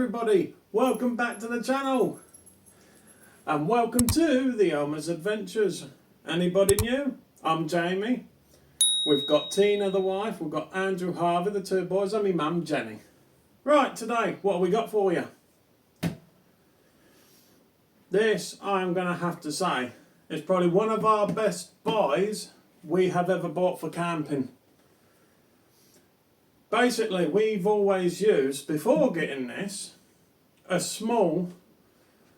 everybody, welcome back to the channel and welcome to the Ellmers Adventures. Anybody new? I'm Jamie. We've got Tina the wife, we've got Andrew, Harvey, the two boys, and my mum Jenny. Right, today what have we got for you? This, I'm going to have to say, is probably one of our best buys we have ever bought for camping. Basically, we've always used, before getting this, a small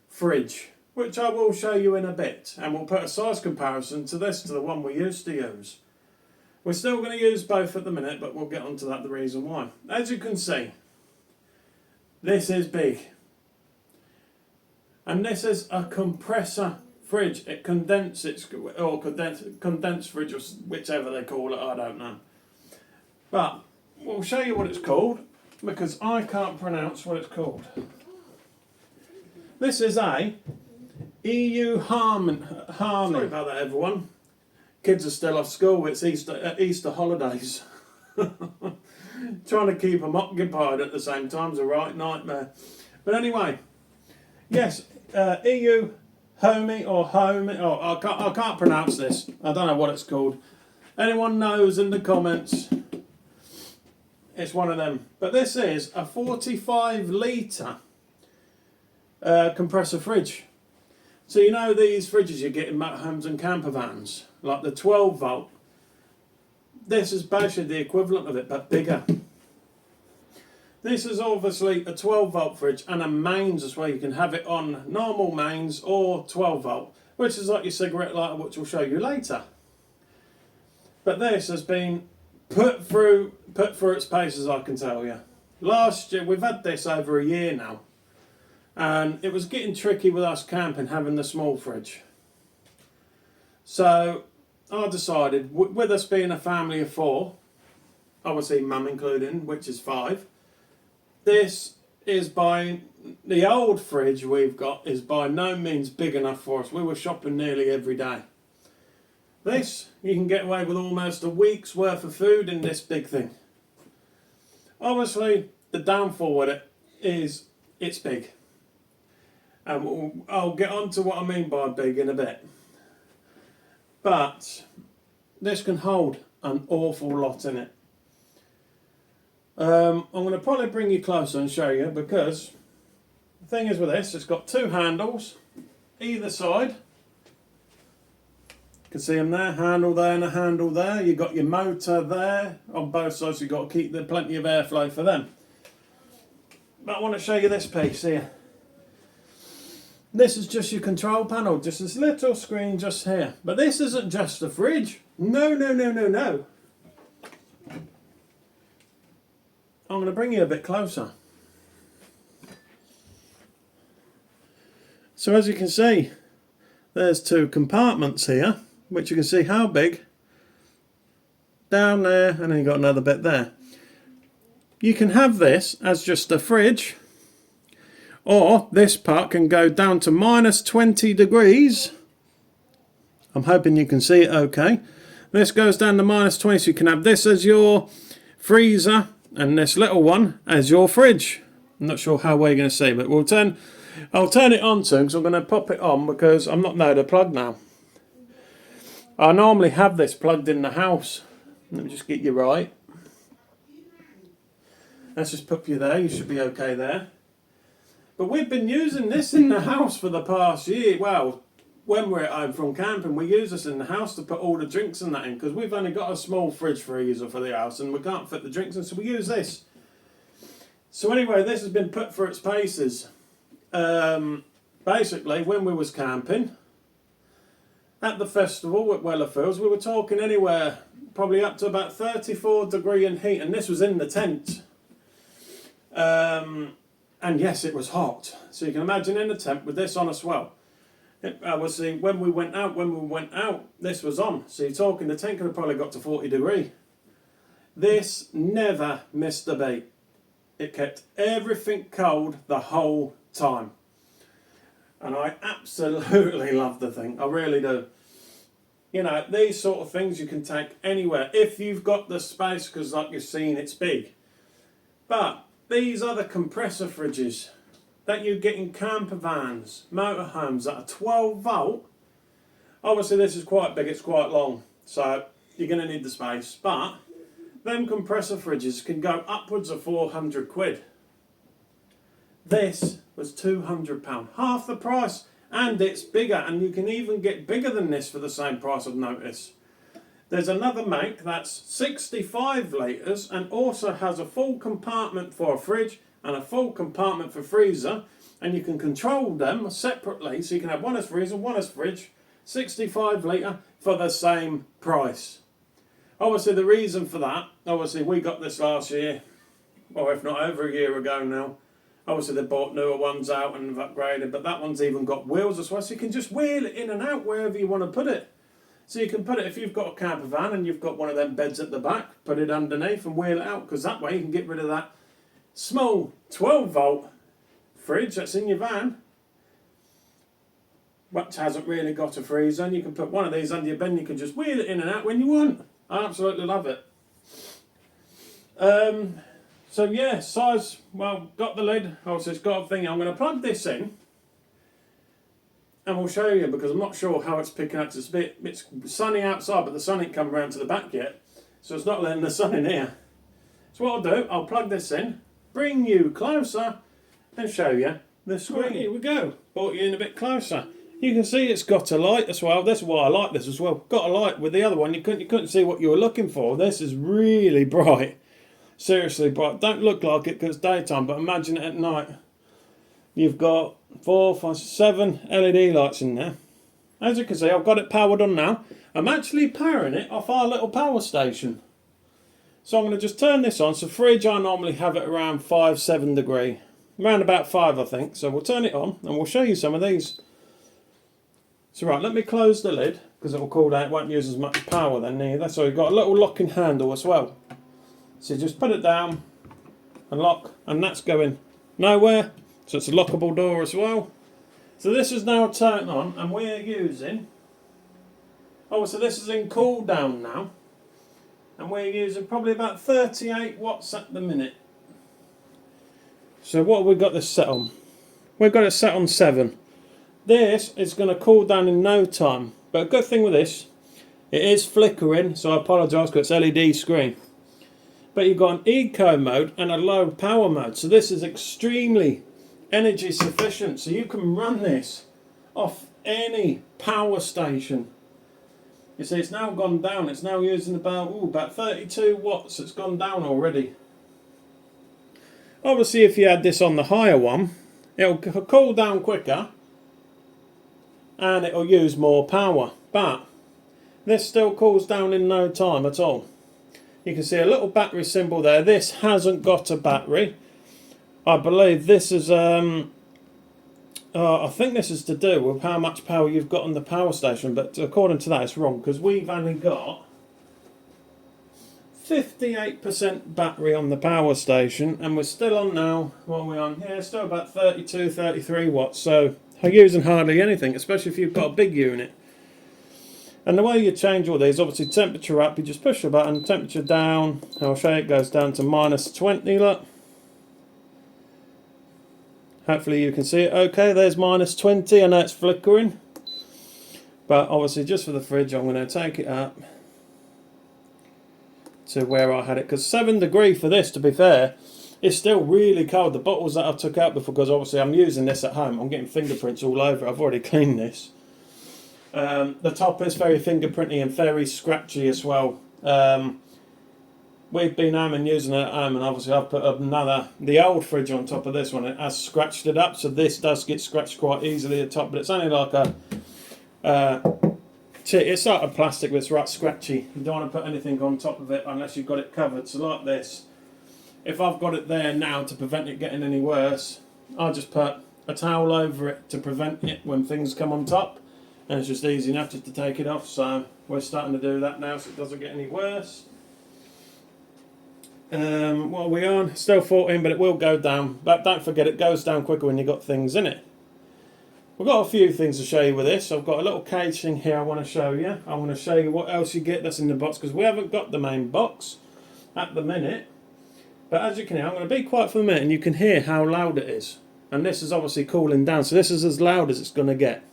fridge, which I will show you in a bit, and we'll put a size comparison to this to the one we used to use. We're still going to use both at the minute, but we'll get onto that, the reason why. As you can see, this is big. And this is a compressor fridge. It condenses, or condensed fridge, or whichever they call it, I don't know. But we'll show you what it's called, because I can't pronounce what it's called. This is a EUHOMY. Sorry about that, everyone. Kids are still off school. It's Easter holidays. Trying to keep them occupied at the same time is a right nightmare. But anyway, yes, EUHOMY or HOMY. Oh, I can't pronounce this. I don't know what it's called. Anyone knows in the comments? It's one of them. But this is a 45 litre compressor fridge. So you know these fridges you get in motorhomes and camper vans, like the 12 volt. This is basically the equivalent of it, but bigger. This is obviously a 12 volt fridge and a mains as well. You can have it on normal mains or 12 volt, which is like your cigarette lighter, which we'll show you later. But this has been put through its paces, I can tell you. Last year, we've had this over a year now, and it was getting tricky with us camping having the small fridge. So I decided, with us being a family of 4, obviously mum including, which is 5, this is the old fridge we've got is by no means big enough for us. We were shopping nearly every day. This, you can get away with almost a week's worth of food in this big thing. Obviously, the downfall with it is it's big. And I'll get on to what I mean by big in a bit. But this can hold an awful lot in it. I'm going to probably bring you closer and show you, because the thing is with this, it's got 2 handles either side. You can see them there, handle there and a handle there. You've got your motor there on both sides, you've got to keep there plenty of airflow for them. But I want to show you this piece here. This is just your control panel, just this little screen just here. But this isn't just a fridge. No, no, no, no, no. I'm going to bring you a bit closer. So as you can see, there's 2 compartments here, which you can see how big. Down there, and then you've got another bit there. You can have this as just a fridge, or this part can go down to -20 degrees. I'm hoping you can see it okay. This goes down to -20, so you can have this as your freezer and this little one as your fridge. I'm not sure how well you're going to see, but I'll turn it on soon, because I'm going to pop it on, because I'm not know the plug now. I normally have this plugged in the house. Let me just get you right. Let's just put you there, you should be okay there. But we've been using this in the house for the past year. Well, when we're at home from camping, we use this in the house to put all the drinks and that in, because we've only got a small fridge freezer for the house and we can't fit the drinks in, so we use this. So anyway, this has been put through its paces. Basically, when we was camping at the festival at Wellerfields, we were talking anywhere probably up to about 34 degree in heat, and this was in the tent. And yes, it was hot. So you can imagine in the tent with this on as well. Obviously, when we went out, this was on. So you're talking, the tent could have probably got to 40 degree. This never missed a beat. It kept everything cold the whole time. And I absolutely love the thing. I really do. You know, these sort of things you can take anywhere if you've got the space, because like you've seen, it's big. But these are the compressor fridges that you get in camper vans, motorhomes that are 12 volt. Obviously this is quite big, it's quite long, so you're going to need the space, but them compressor fridges can go upwards of 400 quid. This was £200, half the price, and it's bigger, and you can even get bigger than this for the same price, I've noticed. There's another make that's 65 litres and also has a full compartment for a fridge and a full compartment for freezer, and you can control them separately, so you can have one as freezer, one as fridge, 65 litre for the same price. Obviously the reason for that, obviously we got this last year, or if not over a year ago now. Obviously they bought newer ones out and have upgraded, but that one's even got wheels as well, so you can just wheel it in and out wherever you want to put it. So you can put it, if you've got a camper van and you've got one of them beds at the back, put it underneath and wheel it out, because that way you can get rid of that small 12 volt fridge that's in your van, which hasn't really got a freezer, and you can put one of these under your bed and you can just wheel it in and out when you want. I absolutely love it. So yeah, size, well, got the lid, obviously it's got a thing. I'm going to plug this in and we'll show you, because I'm not sure how it's picking up. It's sunny outside, but the sun ain't come round to the back yet, so it's not letting the sun in here. So what I'll do, I'll plug this in, bring you closer and show you the screen. Right, here we go, brought you in a bit closer. You can see it's got a light as well. That's why I like this as well. Got a light. With the other one, you couldn't see what you were looking for. This is really bright. Seriously bright. Don't look like it because it's daytime, but imagine it at night. You've got 4, 5, 7 LED lights in there. As you can see, I've got it powered on now. I'm actually powering it off our little power station. So I'm going to just turn this on. So fridge, I normally have it around 5, 7 degree. Around about 5, I think. So we'll turn it on and we'll show you some of these. So right, let me close the lid, because it will cool down, it won't use as much power then either. So we've got a little locking handle as well. So just put it down and lock, and that's going nowhere. So it's a lockable door as well. So this is now turned on, and we're using, oh, so this is in cool down now. And we're using probably about 38 watts at the minute. So what have we got this set on? We've got it set on 7. This is going to cool down in no time. But a good thing with this, it is flickering, so I apologise because it's LED screen. But you've got an eco mode and a low power mode. So this is extremely energy sufficient. So you can run this off any power station. You see, it's now gone down. It's now using about 32 watts. It's gone down already. Obviously, if you had this on the higher one, it'll cool down quicker and it'll use more power. But this still cools down in no time at all. You can see a little battery symbol there. This hasn't got a battery. I believe this is, I think this is to do with how much power you've got on the power station, but according to that it's wrong, because we've only got 58% battery on the power station, and we're still on now, what are we on? Yeah, still about 32, 33 watts, so we're using hardly anything, especially if you've got a big unit. And the way you change all these, obviously temperature up, you just push a button, temperature down, I'll show you, it goes down to -20, look. Hopefully you can see it okay, there's -20, I know it's flickering. But obviously just for the fridge I'm going to take it up to where I had it, because 7 degrees for this, to be fair, is still really cold. The bottles that I took out before, because obviously I'm using this at home, I'm getting fingerprints all over it. I've already cleaned this. The top is very fingerprinty and very scratchy as well. We've been home and using it at home, and obviously I've put the old fridge on top of this one. It has scratched it up, so this does get scratched quite easily at the top, but it's only like it's sort of plastic, but it's right scratchy. You don't want to put anything on top of it unless you've got it covered. So like this, if I've got it there now to prevent it getting any worse, I'll just put a towel over it to prevent it when things come on top, and it's just easy enough just to take it off. So we're starting to do that now so it doesn't get any worse. What are we on? Still 14, but it will go down. But don't forget, it goes down quicker when you've got things in it. We've got a few things to show you with this. I've got a little cage thing here I want to show you. I want to show you what else you get that's in the box, because we haven't got the main box at the minute. But as you can hear, I'm going to be quiet for a minute and you can hear how loud it is. And this is obviously cooling down, so this is as loud as it's going to get.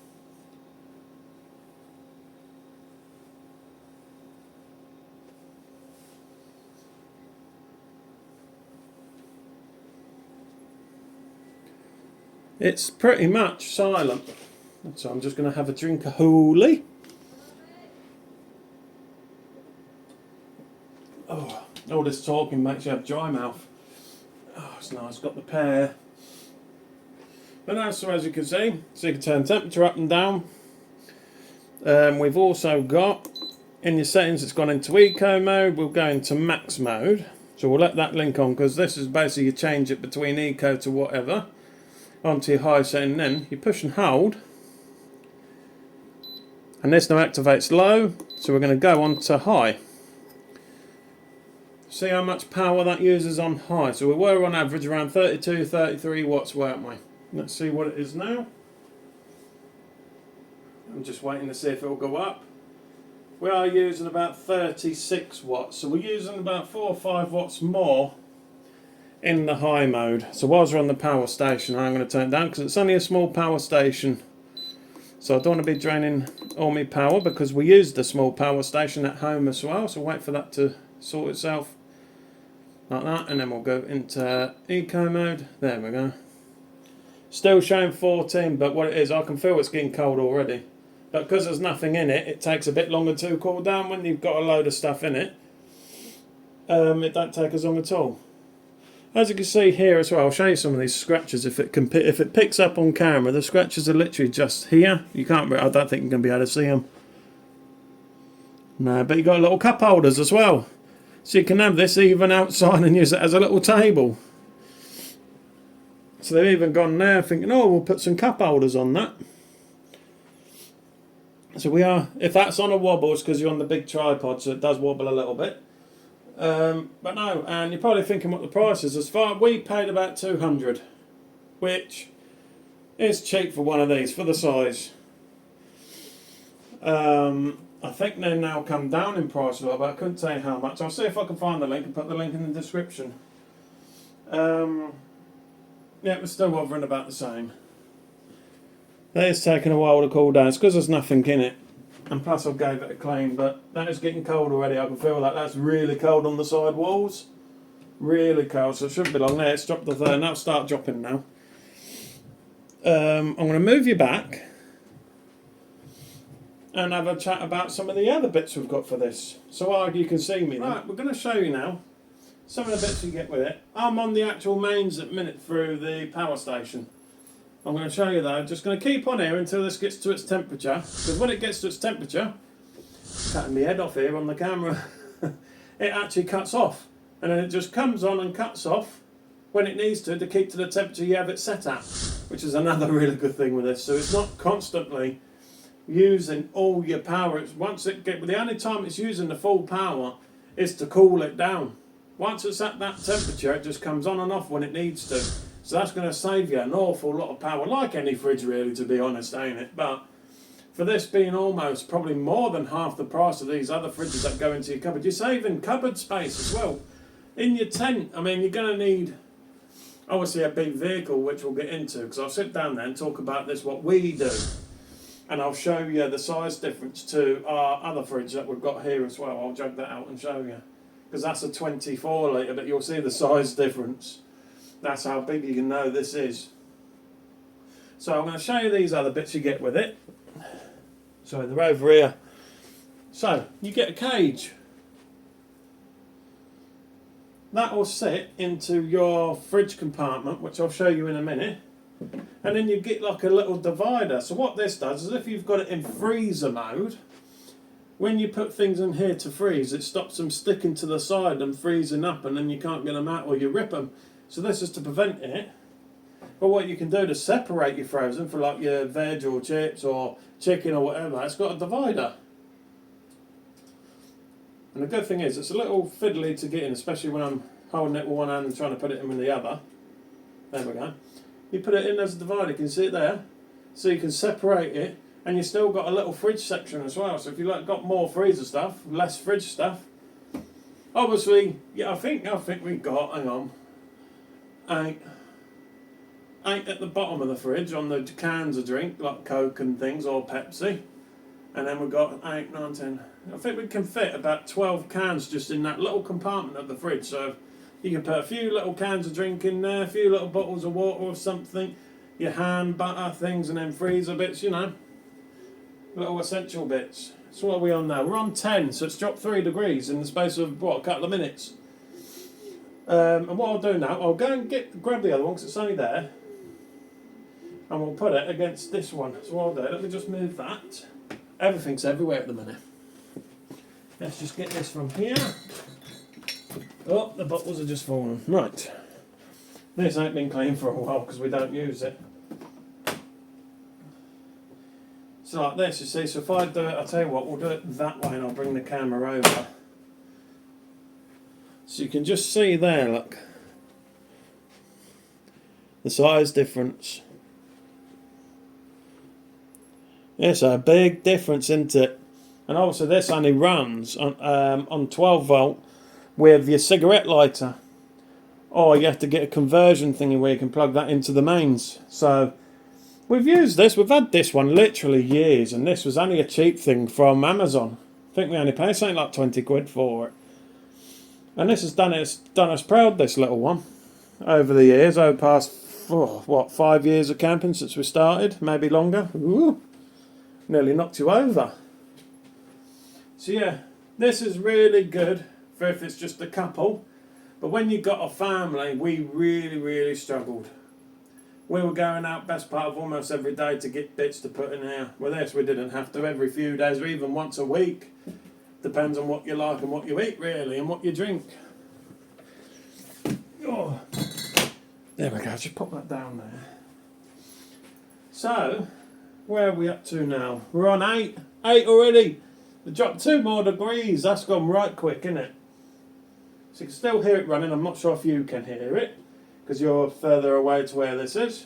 It's pretty much silent. So I'm just going to have a drink of holy. Oh, all this talking makes you have dry mouth. Oh, it's nice. Got the pear. But now, so as you can see, so you can turn temperature up and down. We've also got, in your settings, it's gone into eco mode. We'll go into max mode. So we'll let that link on, because this is basically you change it between eco to whatever. Onto your high setting, then you push and hold. And this now activates low. So we're going to go on to high. See how much power that uses on high. So we were on average around 32, 33 watts, weren't we? Let's see what it is now. I'm just waiting to see if it will go up. We are using about 36 watts. So we're using about 4 or 5 watts more in the high mode. So whilst we're on the power station, I'm going to turn it down because it's only a small power station. So I don't want to be draining all my power because we use the small power station at home as well. So wait for that to sort itself like that, and then we'll go into eco mode. There we go. Still showing 14, but what it is, I can feel it's getting cold already. But because there's nothing in it, it takes a bit longer to cool down. When you've got a load of stuff in it, it don't take as long at all. As you can see here as well, I'll show you some of these scratches. If it picks up on camera, the scratches are literally just here. You can't. I don't think you're going to be able to see them. No, but you got little cup holders as well, so you can have this even outside and use it as a little table. So they've even gone there thinking, oh, we'll put some cup holders on that. So we are. If that's on a wobble, it's because you're on the big tripod, so it does wobble a little bit. But no, and you're probably thinking what the price is. As far we paid about 200, which is cheap for one of these for the size. I think they now come down in price a little bit. I couldn't tell you how much. I'll see if I can find the link and put the link in the description. Yeah, we're still hovering about the same. That is taking a while to cool down. It's because there's nothing in it. And plus I gave it a clean, but that is getting cold already. I can feel that. That's really cold on the side walls. Really cold, so it shouldn't be long there. It's dropped to 30, and that'll start dropping now. I'm going to move you back and have a chat about some of the other bits we've got for this. So you can see me. Right, we're going to show you now some of the bits you get with it. I'm on the actual mains at the minute through the power station. I'm going to show you though, just going to keep on here until this gets to its temperature, because when it gets to its temperature, cutting my head off here on the camera, it actually cuts off, and then it just comes on and cuts off when it needs to keep to the temperature you have it set at, which is another really good thing with this. So it's not constantly using all your power. The only time it's using the full power is to cool it down. Once it's at that temperature, it just comes on and off when it needs to. So that's going to save you an awful lot of power, like any fridge really, to be honest, ain't it? But for this being almost probably more than half the price of these other fridges that go into your cupboard, you're saving cupboard space as well. In your tent, I mean, you're going to need obviously a big vehicle, which we'll get into, because I'll sit down there and talk about this, what we do. And I'll show you the size difference to our other fridge that we've got here as well. I'll jug that out and show you. Because that's a 24 litre, but you'll see the size difference. That's how big you can know this is. So I'm going to show you these other bits you get with it. So they're over here. So you get a cage. That will sit into your fridge compartment, which I'll show you in a minute. And then you get like a little divider. So what this does is if you've got it in freezer mode, when you put things in here to freeze, it stops them sticking to the side and freezing up, and then you can't get them out or you rip them. So this is to prevent it. But what you can do to separate your frozen for like your veg or chips or chicken or whatever, it's got a divider. And the good thing is it's a little fiddly to get in, especially when I'm holding it with one hand and trying to put it in with the other. There we go. You put it in as a divider, you can see it there. So you can separate it, and you've still got a little fridge section as well. So if you've got more freezer stuff, less fridge stuff, Obviously, yeah, I think we've got, hang on, eight at the bottom of the fridge on the cans of drink, like Coke and things, or Pepsi. And then we've got 8, 9, 10. I think we can fit about 12 cans just in that little compartment of the fridge. So you can put a few little cans of drink in there, a few little bottles of water or something, your ham, butter, things, and then freezer bits, you know. Little essential bits. So what are we on now? We're on 10, so it's dropped 3 degrees in the space of, what, a couple of minutes. And what I'll do now, I'll go and grab the other one, because it's only there. And we'll put it against this one. So what I'll do, let me just move that. Everything's everywhere at the minute. Let's just get this from here. Oh, the bottles are just fallen. Right. This ain't been cleaned for a while because we don't use it. So like this, you see, so if I do it, I'll tell you what, we'll do it that way and I'll bring the camera over. So you can just see there, look. The size difference. It's a big difference, isn't it? And also this only runs on 12 volt with your cigarette lighter. Or you have to get a conversion thingy where you can plug that into the mains. So we've used this, we've had this one literally years, and this was only a cheap thing from Amazon. I think we only paid something like 20 quid for it. And this has done us proud, this little one, over the years, over the past, 5 years of camping since we started, maybe longer. Ooh. Nearly knocked you over. So yeah, this is really good for if it's just a couple. But when you've got a family, we really struggled. We were going out best part of almost every day to get bits to put in here. With this, we didn't have to every few days or even once a week. Depends on what you like and what you eat, really, and what you drink. Oh, there we go. Just pop that down there. So, where are we up to now? We're on 8. 8 already. We dropped 2 more degrees. That's gone right quick, isn't it? So you can still hear it running. I'm not sure if you can hear it because you're further away to where this is.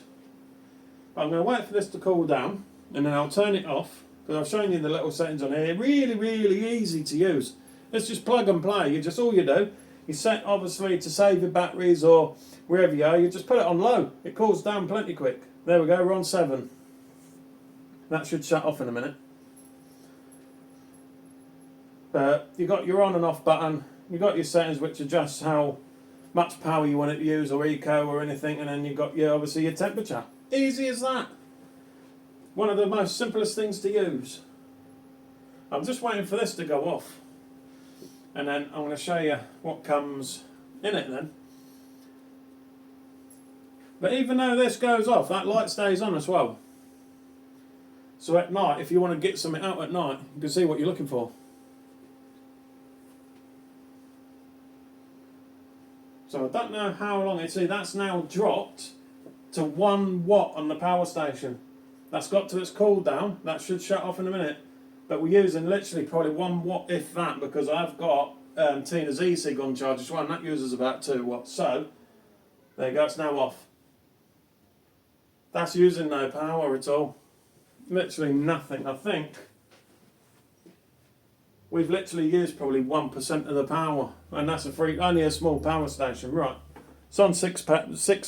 But I'm going to wait for this to cool down and then I'll turn it off because I've shown you the little settings on here. Really easy to use. It's just plug and play. All you do, you set obviously to save your batteries or wherever you are. You just put it on low. It cools down plenty quick. There we go. We're on 7. That should shut off in a minute. But you've got your on and off button. You've got your settings which adjusts how much power you want it to use or eco or anything. And then you've got obviously your temperature. Easy as that. One of the most simplest things to use. I'm just waiting for this to go off. And then I'm going to show you what comes in it then. But even though this goes off, that light stays on as well. So at night, if you want to get something out at night, you can see what you're looking for. So I don't know how long see that's now dropped to 1 watt on the power station. That's got to its cool down. That should shut off in a minute. But we're using literally probably 1 watt, if that, because I've got Tina's e-cig on charge as well, and that uses about 2 watts. So there you go, it's now off. That's using no power at all. Literally nothing. I think we've literally used probably 1% of the power, and that's only a small power station. Right, it's on 6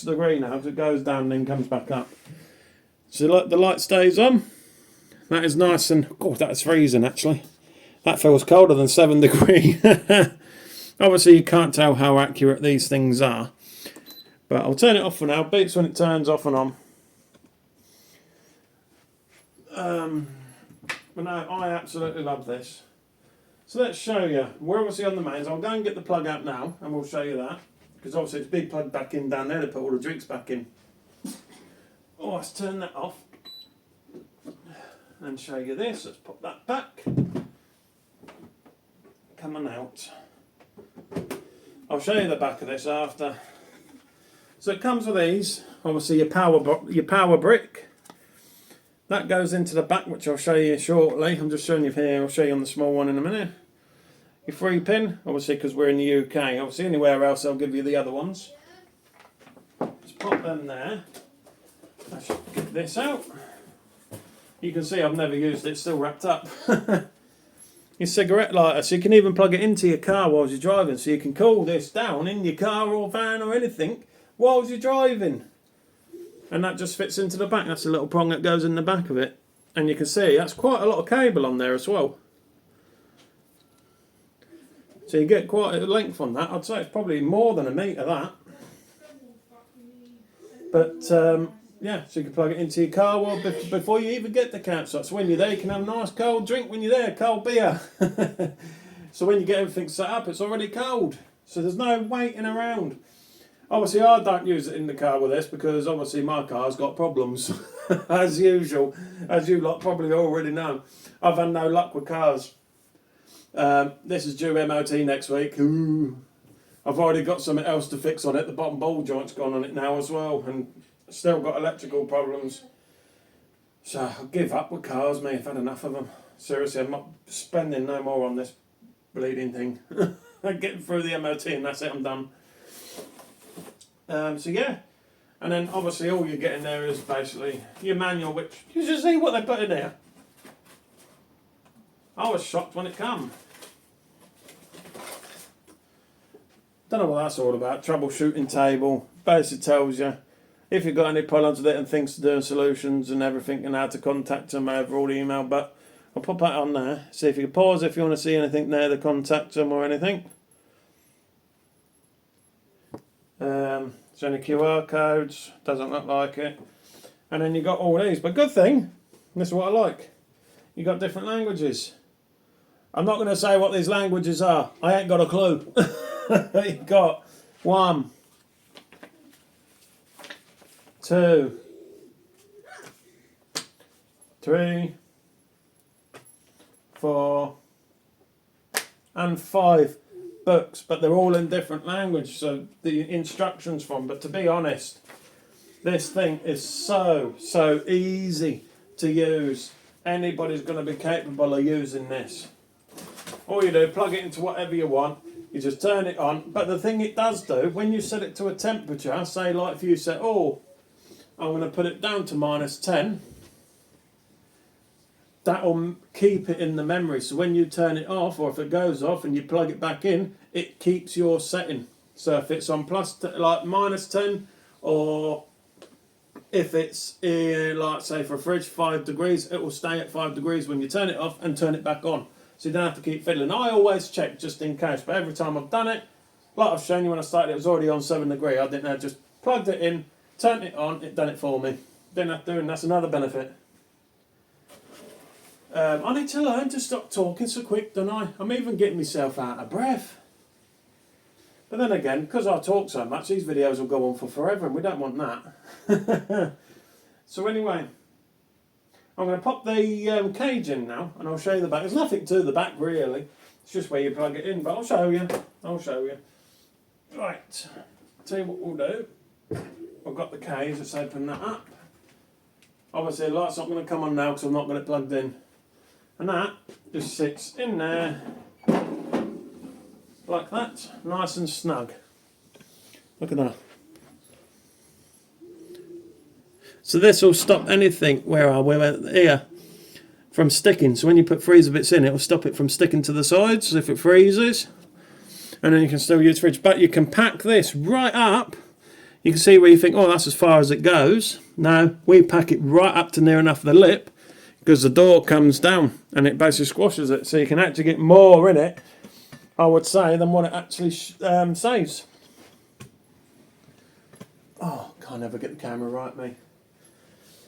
degree now, so it goes down and then comes back up. So look, the light stays on. That is nice, and that's freezing actually. That feels colder than 7 degree. Obviously, you can't tell how accurate these things are, but I'll turn it off for now. Beeps when it turns off and on. But no, I absolutely love this. So let's show you. We're obviously on the mains. I'll go and get the plug out now and we'll show you that. Because obviously it's big plug back in down there to put all the drinks back in. Oh, let's turn that off. And show you this. Let's pop that back. Come on out. I'll show you the back of this after. So it comes with these. Obviously your power brick. That goes into the back, which I'll show you shortly. I'm just showing you here. I'll show you on the small one in a minute. Your 3-pin, obviously because we're in the UK. Obviously anywhere else I'll give you the other ones. Just pop them there. I should get this out. You can see I've never used it. It's still wrapped up. your cigarette lighter, so you can even plug it into your car while you're driving, so you can cool this down in your car or van or anything while you're driving. And that just fits into the back. That's a little prong that goes in the back of it, and you can see that's quite a lot of cable on there as well. So you get quite a length on that. I'd say it's probably more than a metre that. But yeah, so you can plug it into your car well before you even get the campsite. So when you're there, you can have a nice cold drink when you're there, cold beer. So when you get everything set up, it's already cold. So there's no waiting around. Obviously, I don't use it in the car with this because obviously my car's got problems, as usual, as you lot probably already know. I've had no luck with cars. This is due MOT next week. Ooh. I've already got something else to fix on it. The bottom ball joint's gone on it now as well, and still got electrical problems. So I'll give up with cars, mate. I've had enough of them. Seriously, I'm not spending no more on this bleeding thing. I'm getting through the MOT and that's it, I'm done. So yeah, and then obviously all you get in there is basically your manual, which you should see what they put in there. I was shocked when it came. Don't know what that's all about. Troubleshooting table. Basically tells you if you've got any problems with it and things to do and solutions and everything and how to contact them over all the email. But I'll pop that on there. See if you can pause if you want to see anything there to contact them or anything. There's any QR codes. Doesn't look like it. And then you got all these. But good thing, this is what I like. You got different languages. I'm not going to say what these languages are. I ain't got a clue. You got 1, 2, 3, 4, and 5 books, but they're all in different language, so the instructions from. But to be honest, this thing is so easy to use. Anybody's going to be capable of using this. All you do, plug it into whatever you want. You just turn it on. But the thing it does do, when you set it to a temperature, say like if you say, oh, I'm going to put it down to -10, that'll keep it in the memory. So when you turn it off, or if it goes off and you plug it back in, it keeps your setting. So if it's on like -10, or if it's like say for a fridge 5 degrees, it will stay at 5 degrees when you turn it off and turn it back on. So you don't have to keep fiddling. I always check just in case, but every time I've done it, like I've shown you when I started, it was already on 7 degrees. I didn't know, just plugged it in, turned it on, it done it for me. Didn't have to do it, and that's another benefit. I need to learn to stop talking so quick, don't I? I'm even getting myself out of breath. But then again, because I talk so much, these videos will go on for forever, and we don't want that. So anyway, I'm going to pop the cage in now, and I'll show you the back. There's nothing to the back, really. It's just where you plug it in, but I'll show you. Right, tell you what we'll do. I've got the cage, let's open that up. Obviously the light's not going to come on now because I've not got it plugged in. And that just sits in there, like that, nice and snug. Look at that. So this will stop anything, where are we, here, from sticking. So when you put freezer bits in, it will stop it from sticking to the sides if it freezes. And then you can still use fridge. But you can pack this right up. You can see where you think, oh, that's as far as it goes. No, we pack it right up to near enough the lip, because the door comes down and it basically squashes it. So you can actually get more in it, I would say, than what it actually saves. Oh, can't ever get the camera right, me.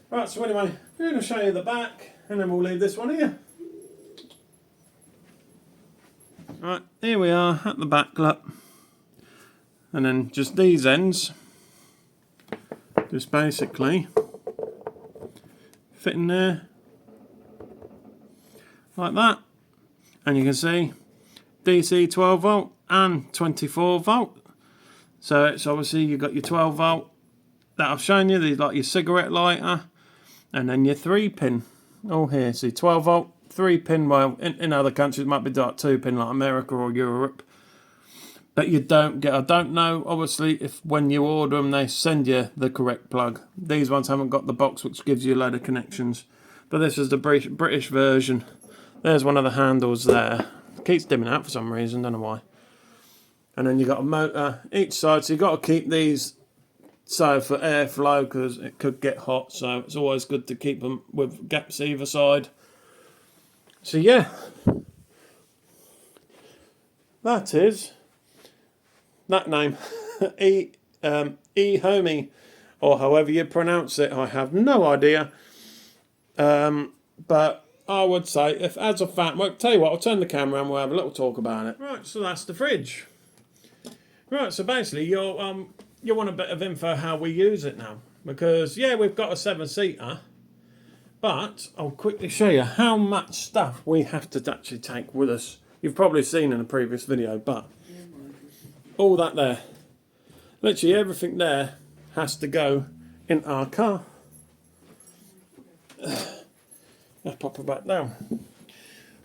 Right, so anyway, I'm going to show you the back, and then we'll leave this one here. Right, here we are at the back, look. And then just these ends, just basically fit in there, like that. And you can see DC 12 volt and 24 volt. So it's obviously you've got your 12 volt that I've shown you, these like your cigarette lighter, and then your 3-pin. Oh, here, see 12 volt, 3-pin. Well, in other countries it might be like 2-pin, like America or Europe. But you don't get, I don't know, obviously, if when you order them they send you the correct plug. These ones haven't got the box which gives you a load of connections. But this is the British version There's one of the handles there. It keeps dimming out for some reason, don't know why. And then you've got a motor each side, so you've got to keep these so for airflow because it could get hot, so it's always good to keep them with gaps either side. So yeah, that is that name. EUHOMY, or however you pronounce it, I have no idea. But I would say, if as a fact, well, tell you what, I'll turn the camera and we'll have a little talk about it. Right, so that's the fridge. Right, so basically you want a bit of info how we use it now, because yeah, we've got a 7-seater, but I'll quickly show you how much stuff we have to actually take with us. You've probably seen in a previous video, but all that there, literally everything there has to go in our car. Let's pop it back down.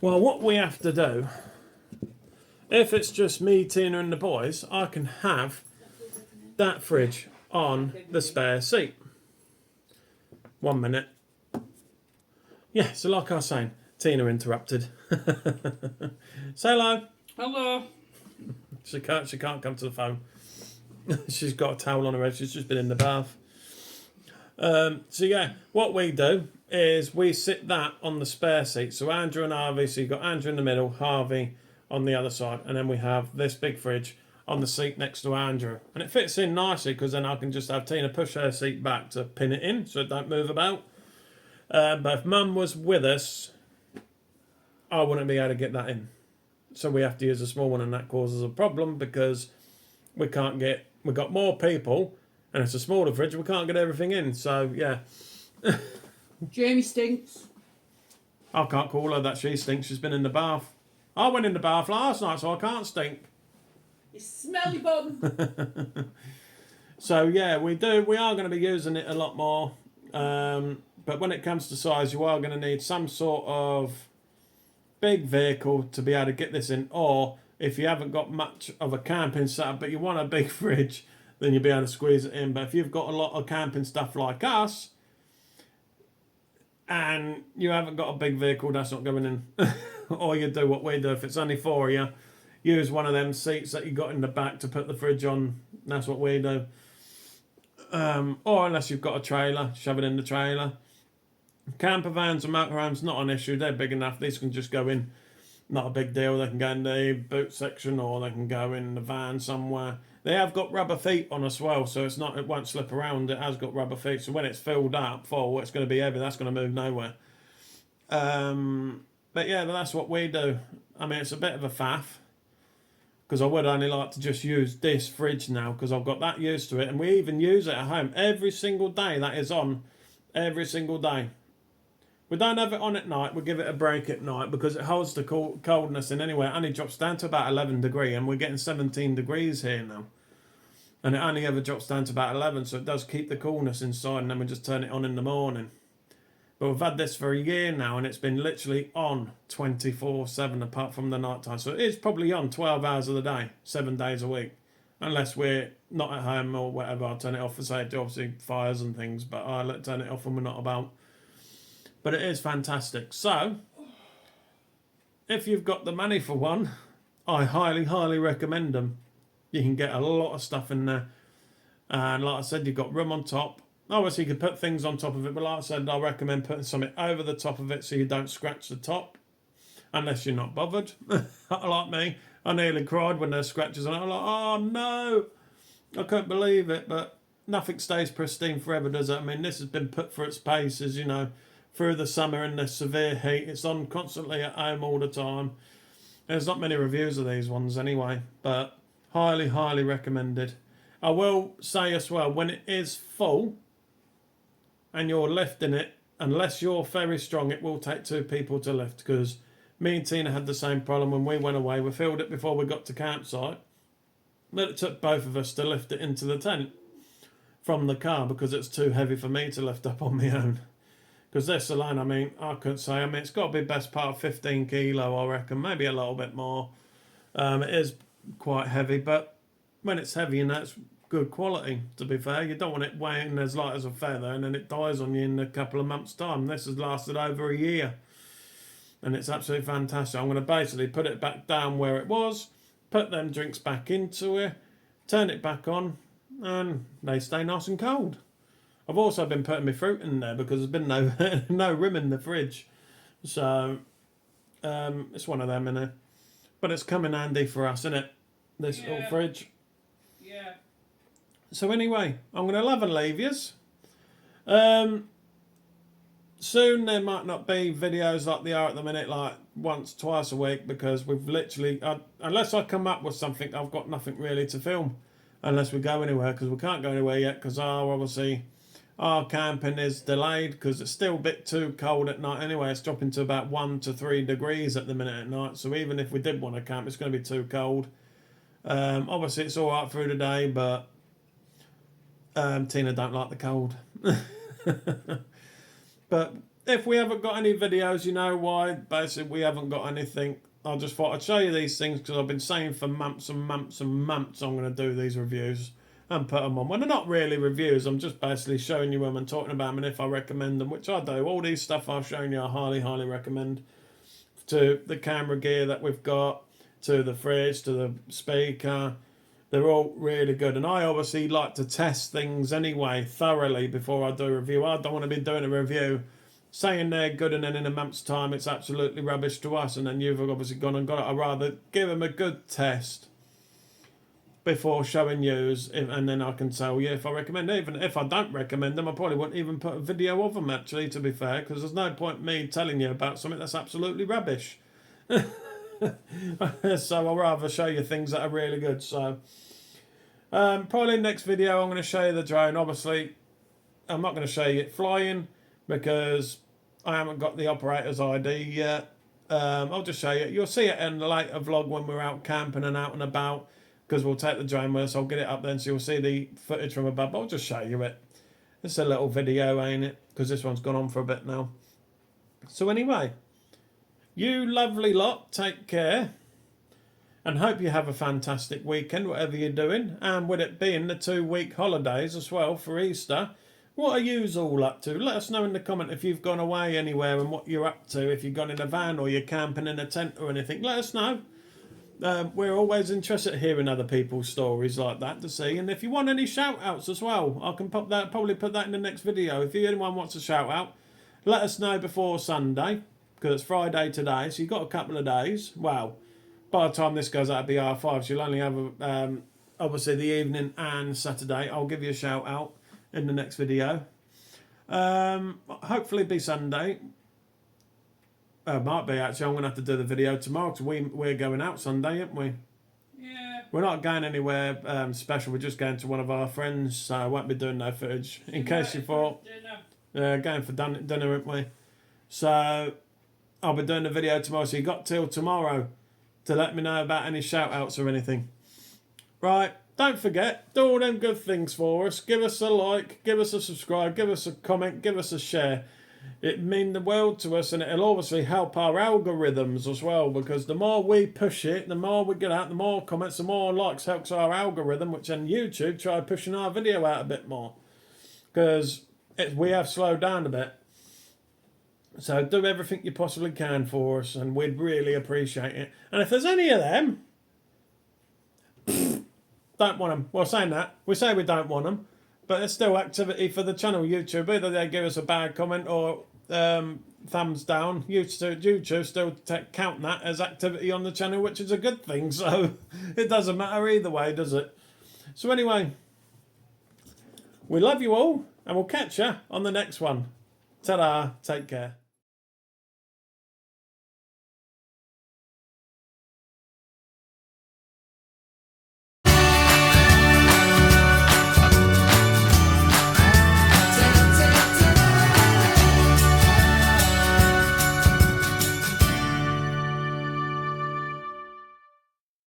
Well, what we have to do, if it's just me, Tina and the boys, I can have that fridge on the spare seat. 1 minute. Yeah, so like I was saying, Tina interrupted. Say hello. Hello. She can't come to the phone. She's got a towel on her head. She's just been in the bath. So yeah, what we do is we sit that on the spare seat. So Andrew and Harvey, so you've got Andrew in the middle, Harvey on the other side, and then we have this big fridge on the seat next to Andrew. And it fits in nicely because then I can just have Tina push her seat back to pin it in so it don't move about. But if Mum was with us, I wouldn't be able to get that in. So we have to use a small one, and that causes a problem because we've got more people and it's a smaller fridge, we can't get everything in. So yeah. Jamie stinks. I can't call her that she stinks. She's been in the bath. I went in the bath last night, so I can't stink. You smelly bum. So yeah, we are going to be using it a lot more. But when it comes to size, you are going to need some sort of big vehicle to be able to get this in. Or if you haven't got much of a camping setup, but you want a big fridge, then you'll be able to squeeze it in. But if you've got a lot of camping stuff like us, and you haven't got a big vehicle, that's not going in. Or you do what we do. If it's only 4 of you, use one of them seats that you got in the back to put the fridge on. That's what we do. Or unless you've got a trailer, shove it in the trailer. Camper vans and motorhomes, not an issue. They're big enough. These can just go in. Not a big deal. They can go in the boot section or they can go in the van somewhere. They have got rubber feet on as well, so it won't slip around. It has got rubber feet, so when it's filled up full, it's going to be heavy. That's going to move nowhere. But yeah, that's what we do. I mean, it's a bit of a faff because I would only like to just use this fridge now because I've got that used to it, and we even use it at home every single day. That is on every single day. We don't have it on at night. We give it a break at night because it holds the coldness in anyway. It only drops down to about 11 degrees, and we're getting 17 degrees here now. And it only ever drops down to about 11, so it does keep the coolness inside, and then we just turn it on in the morning. But we've had this for a year now, and it's been literally on 24/7 apart from the night time. So it is probably on 12 hours of the day, 7 days a week. Unless we're not at home or whatever, I'll turn it off for safety, obviously fires and things, but I'll turn it off when we're not about. But it is fantastic. So, if you've got the money for one, I highly, highly recommend them. You can get a lot of stuff in there. And like I said, you've got room on top. Obviously, you can put things on top of it, but like I said, I recommend putting something over the top of it so you don't scratch the top. Unless you're not bothered. Like me. I nearly cried when there's scratches on it. I'm like, oh no! I couldn't believe it, but nothing stays pristine forever, does it? I mean, this has been put for its paces, you know, through the summer and the severe heat. It's on constantly at home all the time. There's not many reviews of these ones anyway, but highly, highly recommended. I will say as well, when it is full and you're lifting it, unless you're very strong, it will take 2 people to lift, because me and Tina had the same problem when we went away. We filled it before we got to campsite, but it took both of us to lift it into the tent from the car because it's too heavy for me to lift up on my own. Because this alone, I mean, I couldn't say. I mean, it's got to be best part of 15 kilo, I reckon. Maybe a little bit more. It is quite heavy, but when it's heavy, you know, it's good quality, to be fair. You don't want it weighing as light as a feather and then it dies on you in a couple of months' time. This has lasted over a year. and it's absolutely fantastic. I'm going to basically put it back down where it was, put them drinks back into it, turn it back on, and they stay nice and cold. I've also been putting my fruit in there because there's been no room in the fridge, so it's one of them in there. But it's come in handy for us, isn't it? This little fridge. Yeah. So anyway, I'm going to love and leave yous. Soon there might not be videos like they are at the minute, like once, twice a week, because we've literally, unless I come up with something, I've got nothing really to film, unless we go anywhere, because we can't go anywhere yet, because obviously our camping is delayed, because it's still a bit too cold at night anyway. It's dropping to about 1 to 3 degrees at the minute at night, so even if we did want to camp, it's going to be too cold. Obviously it's alright through the day, but Tina don't like the cold. But if we haven't got any videos, you know why. Basically, we haven't got anything. I just thought I'd show you these things because I've been saying for months and months and months I'm going to do these reviews and put them on. Well, they're not really reviews. I'm just basically showing you them and talking about them and if I recommend them, which I do. All these stuff I've shown you I highly, highly recommend. To the camera gear that we've got, to the fridge, to the speaker. They're all really good, and I obviously like to test things anyway thoroughly before I do a review. I don't want to be doing a review saying they're good and then in a month's time it's absolutely rubbish to us and then you've obviously gone and got it. I'd rather give them a good test before showing yous, and then I can tell you if I recommend it. Even if I don't recommend them, I probably wouldn't even put a video of them, actually, to be fair, because there's no point me telling you about something that's absolutely rubbish. So I'll rather show you things that are really good. So probably next video I'm going to show you the drone. Obviously I'm not going to show you it flying because I haven't got the operator's ID yet. I'll just show you. You'll see it in the later vlog when we're out camping and out and about, because we'll take the drone with us. I'll get it up then so you'll see the footage from above. I'll just show you it. It's a little video, ain't it? Because this one's gone on for a bit now. So anyway, you lovely lot, take care, and hope you have a fantastic weekend, whatever you're doing. And with it being the 2-week holidays as well for Easter, what are yous all up to? Let us know in the comment if you've gone away anywhere and what you're up to. If you've gone in a van or you're camping in a tent or anything, let us know. We're always interested in hearing other people's stories like that to see. And if you want any shout outs as well, I can probably put that in the next video. If anyone wants a shout out, let us know before Sunday, because it's Friday today, so you've got a couple of days. Well, by the time this goes out, it'll be R5, so you'll only have obviously the evening and Saturday. I'll give you a shout out in the next video. Hopefully be Sunday. Might be, actually. I'm going to have to do the video tomorrow because we're going out Sunday, aren't we? Yeah. We're not going anywhere special. We're just going to one of our friends, so I won't be doing no footage. In case you thought. Going for dinner, aren't we? So I'll be doing the video tomorrow. So you got till tomorrow to let me know about any shout outs or anything. Right, don't forget, do all them good things for us. Give us a like, give us a subscribe, give us a comment, give us a share. It means the world to us, and it'll obviously help our algorithms as well, because the more we push it, the more we get out, the more comments, the more likes helps our algorithm, which on YouTube try pushing our video out a bit more, because we have slowed down a bit. So do everything you possibly can for us, and we'd really appreciate it. And if there's any of them, don't want them. Well, saying that, we say we don't want them, but it's still activity for the channel YouTube. Either they give us a bad comment or thumbs down. YouTube still count that as activity on the channel, which is a good thing. So it doesn't matter either way, does it? So anyway, we love you all, and we'll catch you on the next one. Ta-da, take care.